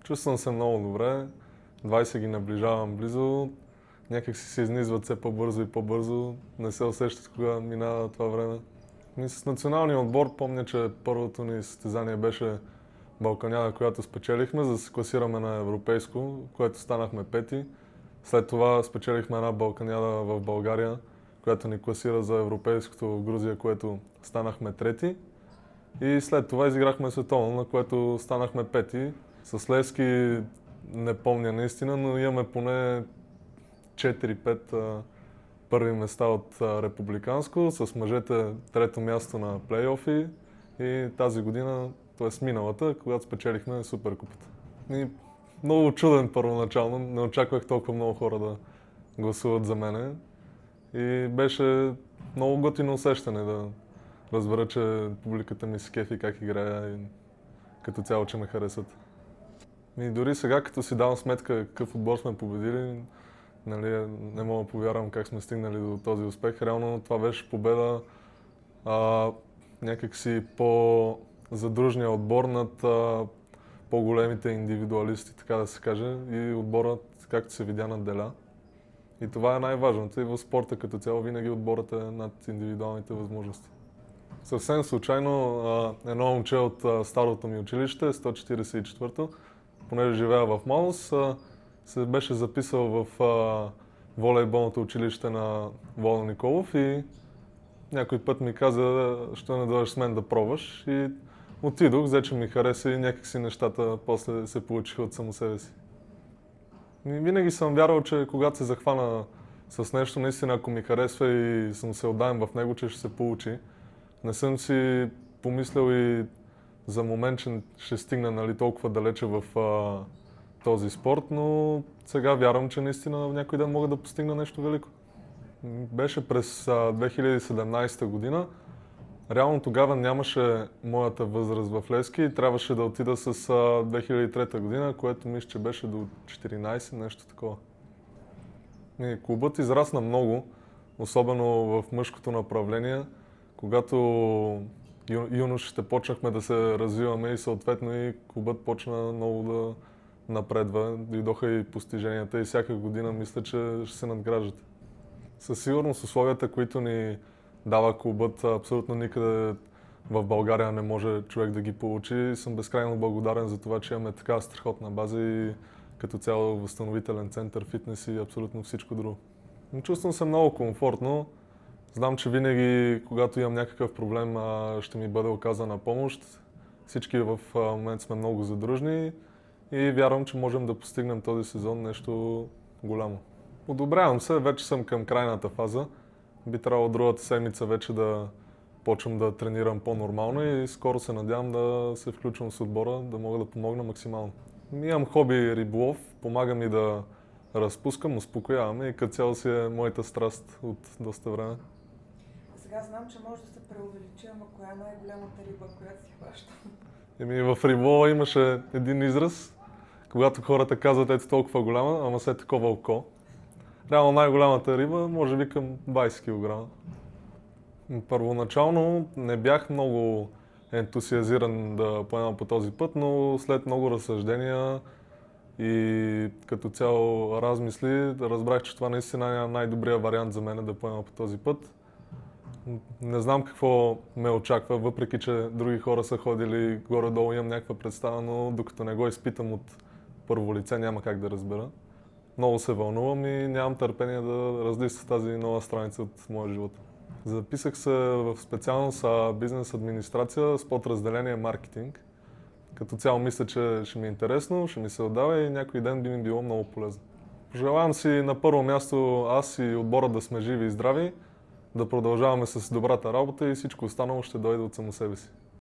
Чувствам се много добре. 20 ги наближавам близо. Някак си се изнизват все по-бързо и по-бързо. Не се усещат кога минава това време. И с националния отбор помня, че първото ни състезание беше Балканяда, която спечелихме, за да се класираме на европейско, което станахме пети. След това спечелихме една Балканяда в България, която ни класира за европейското в Грузия, което станахме трети. И след това изиграхме световно, на което станахме пети. С Левски не помня наистина, но имаме поне 4-5 първи места от републиканско, с мъжете трето място на плейофи и тази година, т.е. миналата, когато спечелихме Суперкупата. И много чуден първоначално, не очаквах толкова много хора да гласуват за мене и беше много готино усещане да разбера, че публиката ми се кефи как играя и като цяло, че ме харесват. И дори сега, като си давам сметка какъв отбор сме победили, нали, не мога да повярвам как сме стигнали до този успех. Реално това беше победа някакси по-задружния отбор над по-големите индивидуалисти, така да се каже, и отборът, както се видя, надделя. И това е най-важното. И в спорта като цяло винаги отборът е над индивидуалните възможности. Съвсем случайно едно момче от старото ми училище, 144-то, понеже живея в Малос, се беше записал в волейболното училище на Воло Николов и някой път ми каза, що не дойдеш с мен да пробваш. И отидох, взе, че ми хареса и някакси нещата после се получиха от само себе си. И винаги съм вярвал, че когато се захвана с нещо, наистина ако ми харесва и съм се отдаен в него, че ще се получи. Не съм си помислял и за момент, че ще стигна, нали, толкова далече в този спорт, но сега вярвам, че наистина някой ден мога да постигна нещо велико. Беше през 2017 година. Реално тогава нямаше моята възраст в Левски и трябваше да отида с 2003 година, което мисля, че беше до 14, нещо такова. И клубът израсна много, особено в мъжкото направление, когато юношите почнахме да се развиваме и съответно и клубът почна много да напредва. Дойдоха и постиженията и всяка година мисля, че ще се надграждат. Със сигурност условията, които ни дава клубът, абсолютно никъде в България не може човек да ги получи. Съм безкрайно благодарен за това, че имаме така страхотна база и като цяло възстановителен център, фитнес и абсолютно всичко друго. Чувствам се много комфортно. Знам, че винаги, когато имам някакъв проблем, ще ми бъде оказана помощ. Всички в момент сме много задружни и вярвам, че можем да постигнем този сезон нещо голямо. Одобрявам се, вече съм към крайната фаза. Би трябвало другата седмица вече да почвам да тренирам по-нормално и скоро се надявам да се включвам с отбора, да мога да помогна максимално. Имам хоби риболов, помага ми да разпускам, успокояваме и като цяло си е моята страст от доста време. Сега знам, че може да се преувеличи, ама коя е най-голямата риба, която си хваща? В риболова имаше един израз, когато хората казват ето толкова голяма, ама все такова око. Реално най-голямата риба може би към 20 кг. Първоначално не бях много ентусиазиран да поемам по този път, но след много разсъждения и като цяло размисли, разбрах, че това наистина е най-добрият вариант за мен да поема по този път. Не знам какво ме очаква, въпреки че други хора са ходили горе-долу, имам някаква представа, но докато не го изпитам от първо лице, няма как да разбера. Много се вълнувам и нямам търпение да раздейства тази нова страница от моя живот. Записах се в специалност бизнес администрация с подразделение маркетинг. Като цяло мисля, че ще ми е интересно, ще ми се отдава и някой ден би ми било много полезно. Пожелавам си на първо място аз и отбора да сме живи и здрави, да продължаваме с добрата работа и всичко останало ще дойде от само себе си.